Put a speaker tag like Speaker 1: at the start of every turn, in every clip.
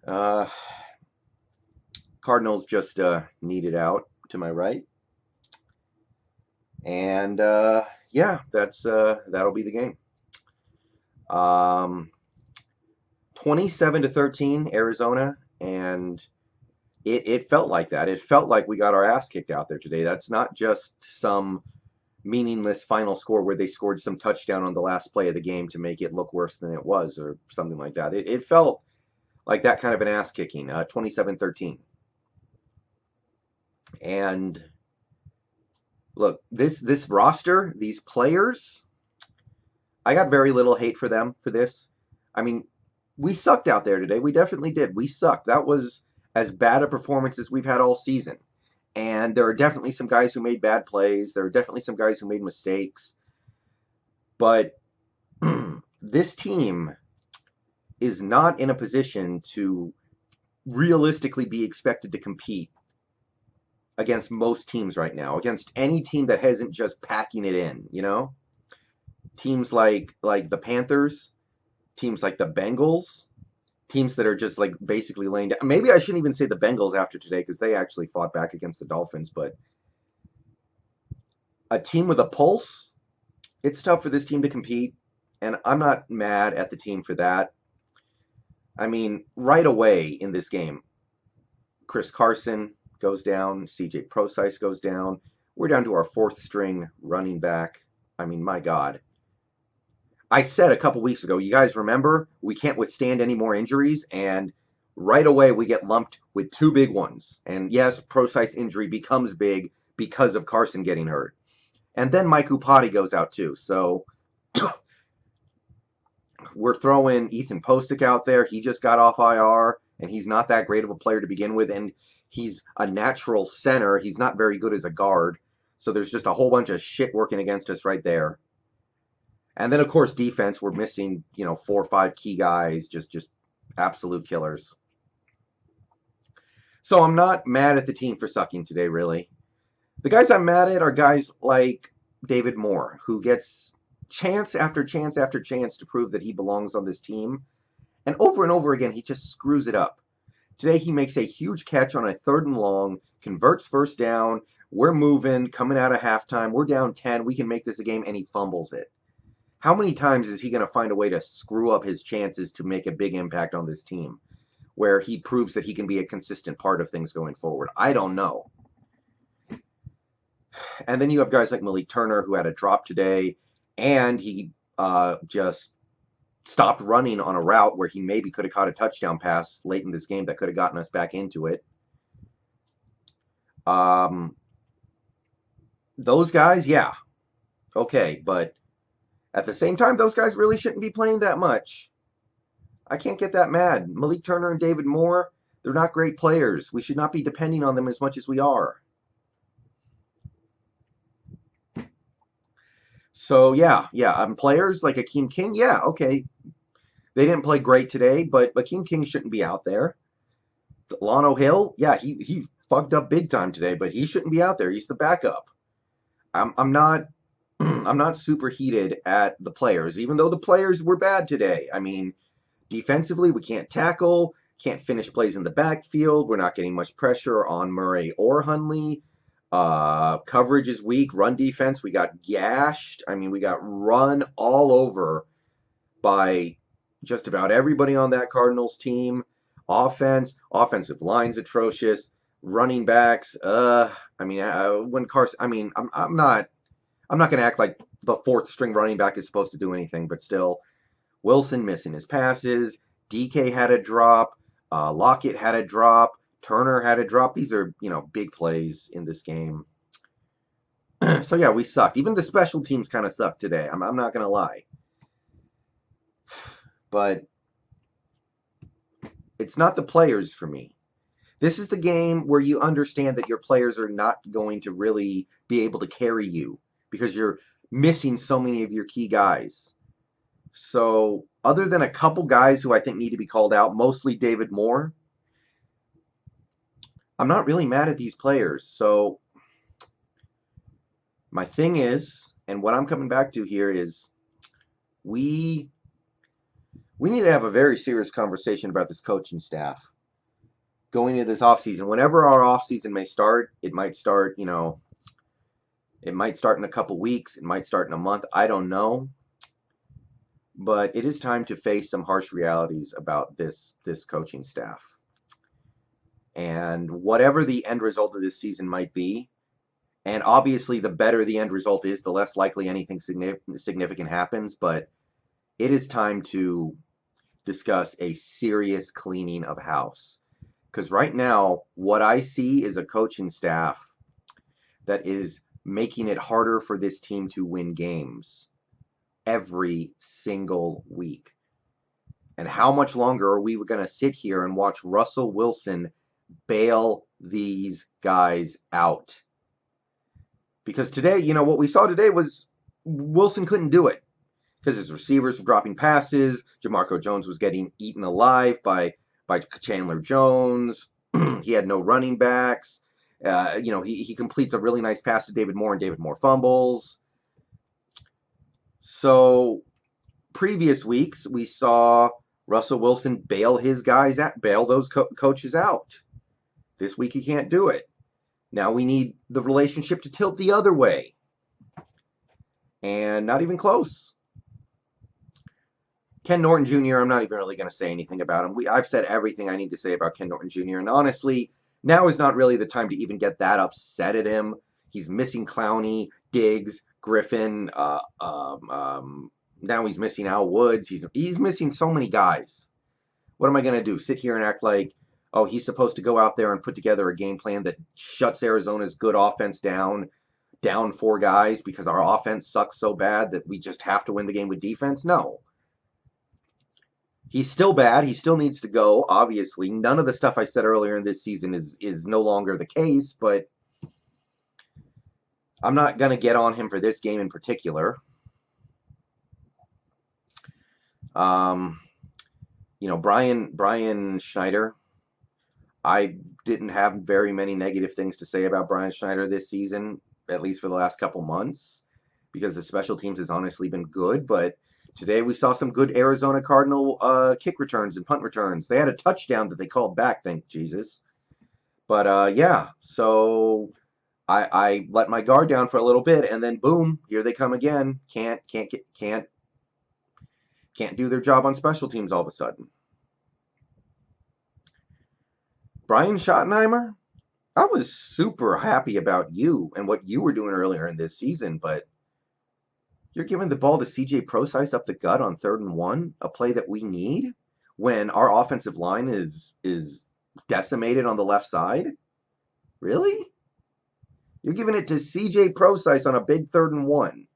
Speaker 1: Uh, Cardinals just needed out to my right, and yeah, that'll be the game. Um, 27-13, Arizona, and it felt like that. It felt like we got our ass kicked out there today. That's not just some meaningless final score where they scored some touchdown on the last play of the game to make it look worse than it was or something like that. It felt like that kind of an ass kicking, 27-13. And look, this roster, these players, I got very little hate for them for this. I mean, we sucked out there today. We definitely did. We sucked. That was as bad a performance as we've had all season. And there are definitely some guys who made bad plays. There are definitely some guys who made mistakes. But this team is not in a position to realistically be expected to compete against most teams right now, against any team that hasn't just packing it in, you know? Teams like the Panthers, teams like the Bengals, teams that are just like basically laying down. Maybe I shouldn't even say the Bengals after today because they actually fought back against the Dolphins, but a team with a pulse, it's tough for this team to compete, and I'm not mad at the team for that. I mean, right away in this game, Chris Carson goes down, CJ Procise goes down. We're down to our fourth string running back. I mean, my God. I said a couple weeks ago, you guys remember, we can't withstand any more injuries, and right away we get lumped with two big ones. And yes, Procise injury becomes big because of Carson getting hurt. And then Mike Upati goes out too. So we're throwing Ethan Postic out there. He just got off IR, and he's not that great of a player to begin with. And he's a natural center. He's not very good as a guard. So there's just a whole bunch of shit working against us right there. And then, of course, defense. We're missing, 4 or 5 key guys, just absolute killers. So I'm not mad at the team for sucking today, really. The guys I'm mad at are guys like David Moore, who gets chance after chance after chance to prove that he belongs on this team. And over again, he just screws it up. Today, he makes a huge catch on a 3rd and long, converts first down. We're moving, coming out of halftime. We're down 10. We can make this a game, and he fumbles it. How many times is he going to find a way to screw up his chances to make a big impact on this team where he proves that he can be a consistent part of things going forward? I don't know. And then you have guys like Malik Turner who had a drop today, and he just stopped running on a route where he maybe could have caught a touchdown pass late in this game that could have gotten us back into it. Those guys, yeah, okay, but at the same time, those guys really shouldn't be playing that much. I can't get that mad. Malik Turner and David Moore, they're not great players. We should not be depending on them as much as we are. So yeah, players like Akeem King, yeah, okay. They didn't play great today, but Akeem King shouldn't be out there. Delano Hill, yeah, he fucked up big time today, but he shouldn't be out there. He's the backup. I'm not I'm not super heated at the players, even though the players were bad today. I mean, defensively, we can't tackle, can't finish plays in the backfield. We're not getting much pressure on Murray or Hundley. Coverage is weak. Run defense, we got gashed. I mean, we got run all over by just about everybody on that Cardinals team. Offensive line's atrocious. Running backs, I mean, when Carson, I mean, I'm not going to act like the fourth string running back is supposed to do anything, but still, Wilson missing his passes. DK had a drop. Lockett had a drop. Turner had a drop. These are, big plays in this game. So yeah, we sucked. Even the special teams kind of sucked today. I'm not going to lie. But it's not the players for me. This is the game where you understand that your players are not going to really be able to carry you because you're missing so many of your key guys. So, other than a couple guys who I think need to be called out, mostly David Moore, I'm not really mad at these players. So, my thing is, and what I'm coming back to here is, we we need to have a very serious conversation about this coaching staff going into this offseason. Whenever our offseason may start, it might start, it might start in a couple weeks, it might start in a month. I don't know. But it is time to face some harsh realities about this coaching staff. And whatever the end result of this season might be, and obviously the better the end result is, the less likely anything significant happens, but it is time to discuss a serious cleaning of house. Because right now, what I see is a coaching staff that is making it harder for this team to win games every single week. And how much longer are we going to sit here and watch Russell Wilson bail these guys out? Because today, what we saw today was Wilson couldn't do it because his receivers were dropping passes. Jamarco Jones was getting eaten alive by Chandler Jones. He had no running backs. He completes a really nice pass to David Moore, and David Moore fumbles. So previous weeks, we saw Russell Wilson bail those coaches out. This week, he can't do it. Now we need the relationship to tilt the other way. And not even close. Ken Norton Jr., I'm not even really going to say anything about him. I've said everything I need to say about Ken Norton Jr. And honestly, now is not really the time to even get that upset at him. He's missing Clowney, Diggs, Griffin. Now he's missing Al Woods. He's missing so many guys. What am I going to do? Sit here and act like, oh, he's supposed to go out there and put together a game plan that shuts Arizona's good offense down 4 guys because our offense sucks so bad that we just have to win the game with defense? No. He's still bad. He still needs to go, obviously. None of the stuff I said earlier in this season is no longer the case, but I'm not going to get on him for this game in particular. Brian Schneider, I didn't have very many negative things to say about Brian Schneider this season, at least for the last couple months, because the special teams has honestly been good. But today we saw some good Arizona Cardinal kick returns and punt returns. They had a touchdown that they called back, thank Jesus. But so I let my guard down for a little bit, and then boom, here they come again. Can't do their job on special teams all of a sudden. Brian Schottenheimer, I was super happy about you and what you were doing earlier in this season, but you're giving the ball to CJ Prosise up the gut on 3rd and 1, a play that we need when our offensive line is decimated on the left side? Really? You're giving it to CJ Prosise on a big 3rd and 1.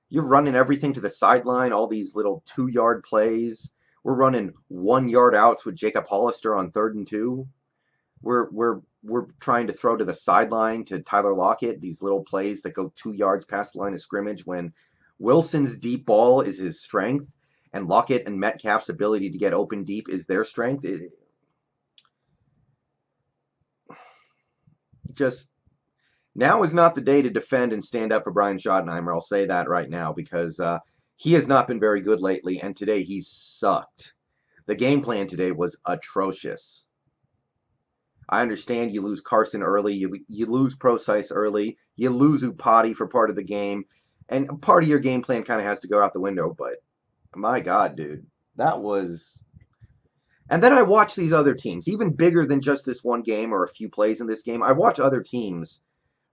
Speaker 1: You're running everything to the sideline, all these little 2-yard plays. We're running 1-yard outs with Jacob Hollister on 3rd and 2. We're trying to throw to the sideline to Tyler Lockett, these little plays that go 2 yards past the line of scrimmage when Wilson's deep ball is his strength and Lockett and Metcalf's ability to get open deep is their strength. Now is not the day to defend and stand up for Brian Schottenheimer. I'll say that right now because he has not been very good lately, and today he sucked. The game plan today was atrocious. I understand you lose Carson early, you lose Prosise early, you lose Upati for part of the game, and part of your game plan kind of has to go out the window, but my God, dude, that was... And then I watch these other teams, even bigger than just this one game or a few plays in this game. I watch other teams.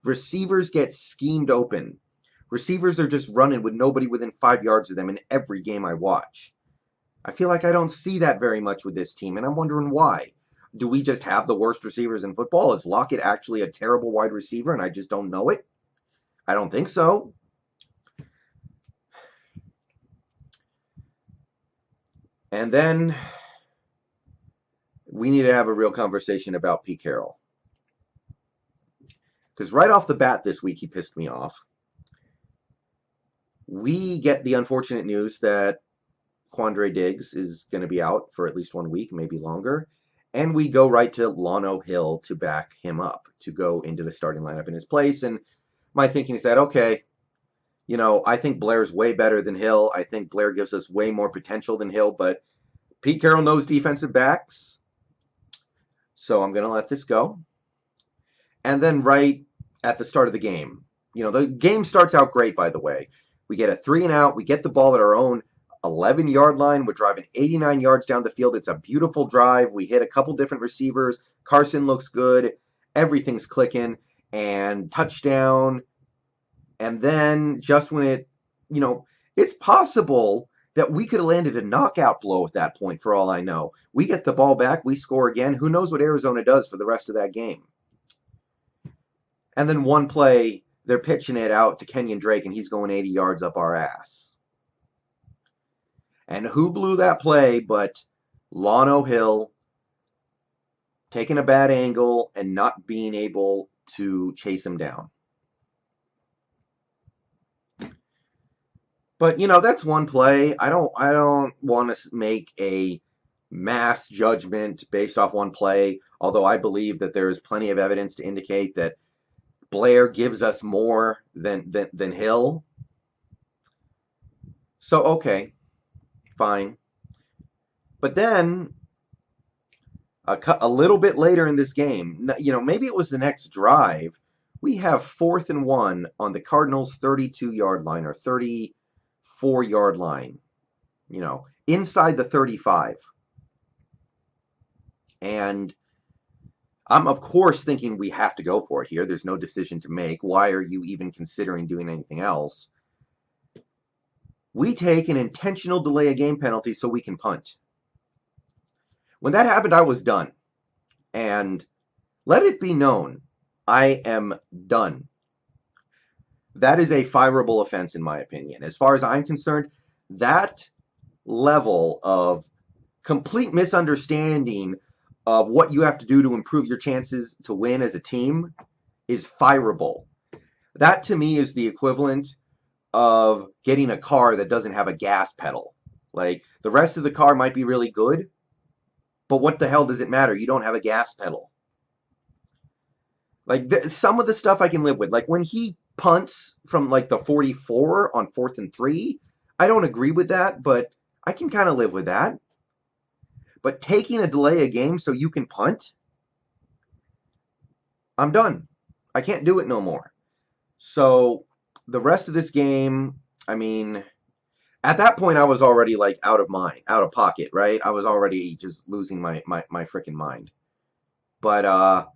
Speaker 1: Receivers get schemed open. Receivers are just running with nobody within 5 yards of them in every game I watch. I feel like I don't see that very much with this team, and I'm wondering why. Do we just have the worst receivers in football? Is Lockett actually a terrible wide receiver and I just don't know it? I don't think so. And then we need to have a real conversation about Pete Carroll. Because right off the bat this week, he pissed me off. We get the unfortunate news that Quandre Diggs is going to be out for at least 1 week, maybe longer. And we go right to Lano Hill to back him up, to go into the starting lineup in his place. And my thinking is that, okay, I think Blair's way better than Hill. I think Blair gives us way more potential than Hill, but Pete Carroll knows defensive backs, so I'm going to let this go. And then right at the start of the game, the game starts out great, by the way. We get a 3-and-out. We get the ball at our own 11-yard line. We're driving 89 yards down the field. It's a beautiful drive. We hit a couple different receivers. Carson looks good. Everything's clicking. And touchdown. And then just when it's possible that we could have landed a knockout blow at that point, for all I know. We get the ball back. We score again. Who knows what Arizona does for the rest of that game? And then one play, they're pitching it out to Kenyon Drake, and he's going 80 yards up our ass. And who blew that play but Lano Hill taking a bad angle and not being able to chase him down? But that's one play. I don't want to make a mass judgment based off one play, although I believe that there is plenty of evidence to indicate that Blair gives us more than Hill. So okay, fine. But then a little bit later in this game, maybe it was the next drive, we have 4th and 1 on the Cardinals' 32-yard line or 34-yard line, inside the 35. And I'm, of course, thinking we have to go for it here. There's no decision to make. Why are you even considering doing anything else? We take an intentional delay of game penalty so we can punt. When that happened, I was done. And let it be known, I am done. That is a fireable offense, in my opinion. As far as I'm concerned, that level of complete misunderstanding of what you have to do to improve your chances to win as a team is fireable. That, to me, is the equivalent of getting a car that doesn't have a gas pedal. Like, the rest of the car might be really good, but what the hell does it matter? You don't have a gas pedal. Like, some of the stuff I can live with. Like, when he punts from, like, the 44 on 4th and 3, I don't agree with that, but I can kind of live with that. But taking a delay a game so you can punt, I'm done. I can't do it no more. So the rest of this game, I mean, at that point I was already like out of pocket, right? I was already just losing my freaking mind. But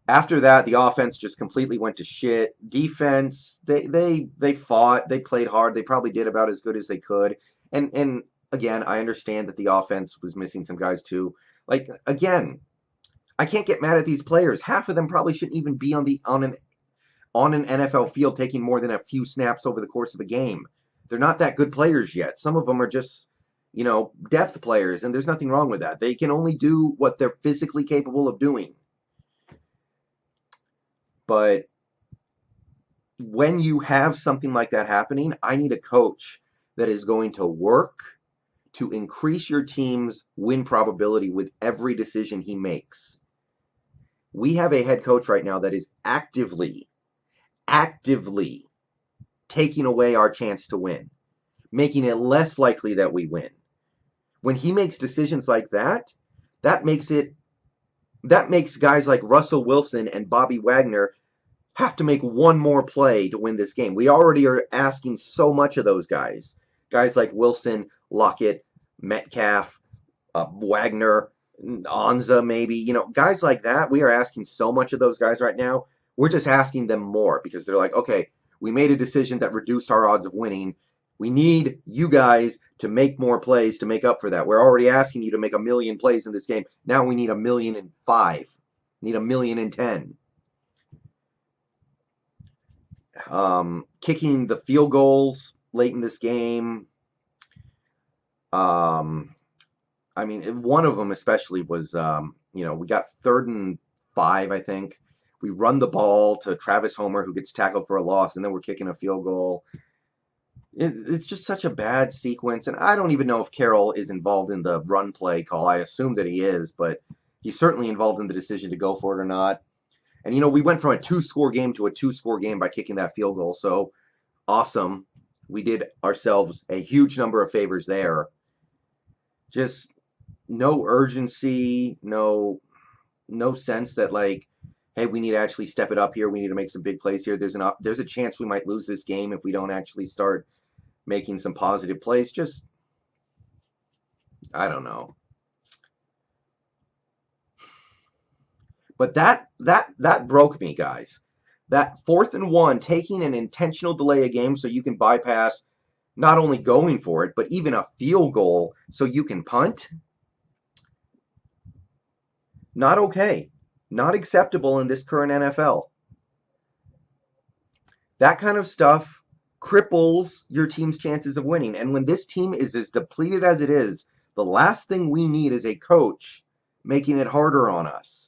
Speaker 1: after that, the offense just completely went to shit. Defense, they fought, they played hard, they probably did about as good as they could. And again, I understand that the offense was missing some guys too. Like, again, I can't get mad at these players. Half of them probably shouldn't even be on an NFL field taking more than a few snaps over the course of a game. They're not that good players yet. Some of them are just, depth players, and there's nothing wrong with that. They can only do what they're physically capable of doing. But when you have something like that happening, I need a coach that is going to work to increase your team's win probability with every decision he makes. We have a head coach right now that is actively taking away our chance to win, making it less likely that we win. When he makes decisions like that, that makes guys like Russell Wilson and Bobby Wagner have to make one more play to win this game. We already are asking so much of those guys. Guys like Wilson, Lockett, Metcalf, Wagner, Anza maybe. Guys like that, we are asking so much of those guys right now. We're just asking them more because they're like, okay, we made a decision that reduced our odds of winning. We need you guys to make more plays to make up for that. We're already asking you to make 1 million plays in this game. Now we need 1,000,005. Need 1,000,010. Kicking the field goals late in this game. I mean, one of them especially was, we got 3rd and 5, I think. We run the ball to Travis Homer, who gets tackled for a loss, and then we're kicking a field goal. It's just such a bad sequence, and I don't even know if Carroll is involved in the run play call. I assume that he is, but he's certainly involved in the decision to go for it or not. And, we went from a 2-score game to a 2-score game by kicking that field goal, so Awesome. We did ourselves a huge number of favors there. Just no urgency, no sense that like, hey, we need to actually step it up here. We need to make some big plays here. There's a chance we might lose this game if we don't actually start making some positive plays. Just I don't know. But that broke me, guys. That 4th and 1, taking an intentional delay of game so you can bypass not only going for it, but even a field goal so you can punt. Not okay. Not acceptable in this current NFL. That kind of stuff cripples your team's chances of winning. And when this team is as depleted as it is, the last thing we need is a coach making it harder on us.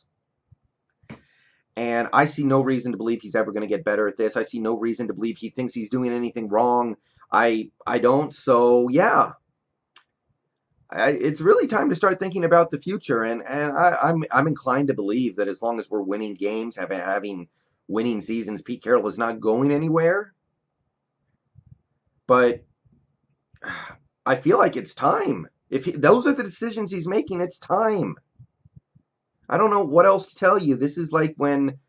Speaker 1: And I see no reason to believe he's ever going to get better at this. I see no reason to believe he thinks he's doing anything wrong. I don't. So yeah, it's really time to start thinking about the future. And I'm inclined to believe that as long as we're winning games, having winning seasons, Pete Carroll is not going anywhere. But I feel like it's time. If those are the decisions he's making, it's time. I don't know what else to tell you. This is like when,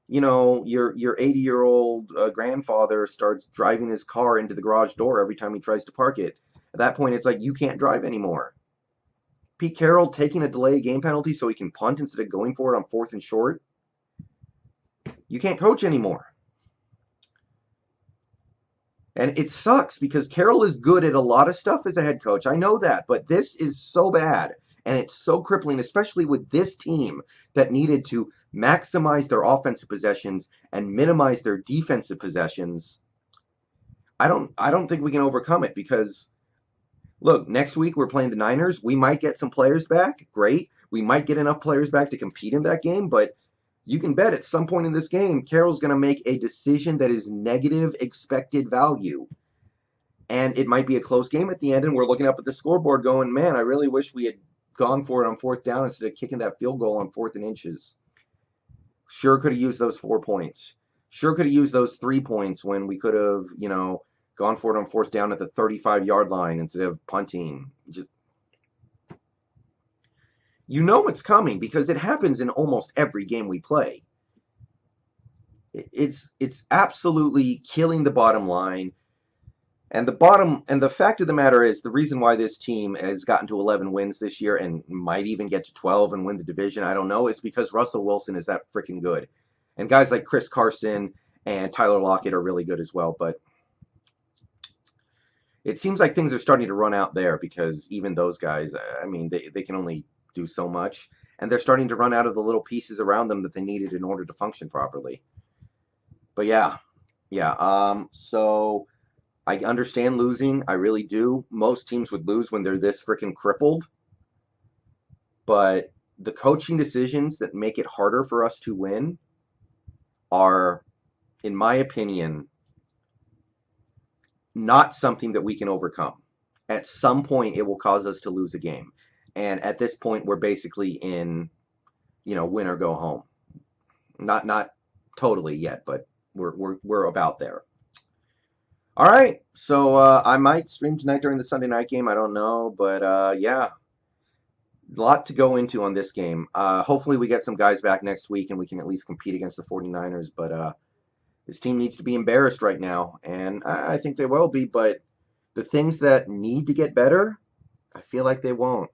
Speaker 1: your 80-year-old grandfather starts driving his car into the garage door every time he tries to park it. At that point, it's like you can't drive anymore. Pete Carroll taking a delay game penalty so he can punt instead of going for it on 4th and short. You can't coach anymore. And it sucks because Carroll is good at a lot of stuff as a head coach. I know that, but this is so bad. And it's so crippling, especially with this team that needed to maximize their offensive possessions and minimize their defensive possessions. I don't think we can overcome it because, look, next week we're playing the Niners. We might get some players back. Great. We might get enough players back to compete in that game, but you can bet at some point in this game, Carroll's going to make a decision that is negative expected value. And it might be a close game at the end, and we're looking up at the scoreboard going, man, I really wish we had gone for it on 4th down instead of kicking that field goal on 4th and inches. Sure could have used those 4 points. Sure could have used those 3 points when we could have, gone for it on 4th down at the 35-yard line instead of punting. It's coming because it happens in almost every game we play. It's absolutely killing the bottom line. And the fact of the matter is, the reason why this team has gotten to 11 wins this year and might even get to 12 and win the division, I don't know, is because Russell Wilson is that freaking good. And guys like Chris Carson and Tyler Lockett are really good as well. But it seems like things are starting to run out there because even those guys, I mean, they can only do so much. And they're starting to run out of the little pieces around them that they needed in order to function properly. But yeah. So I understand losing. I really do. Most teams would lose when they're this freaking crippled. But the coaching decisions that make it harder for us to win are, in my opinion, not something that we can overcome. At some point, it will cause us to lose a game. And at this point, we're basically in, win or go home. Not totally yet, but we're about there. All right, so I might stream tonight during the Sunday night game. I don't know, but yeah, a lot to go into on this game. Hopefully we get some guys back next week and we can at least compete against the 49ers, but this team needs to be embarrassed right now, and I think they will be, but the things that need to get better, I feel like they won't.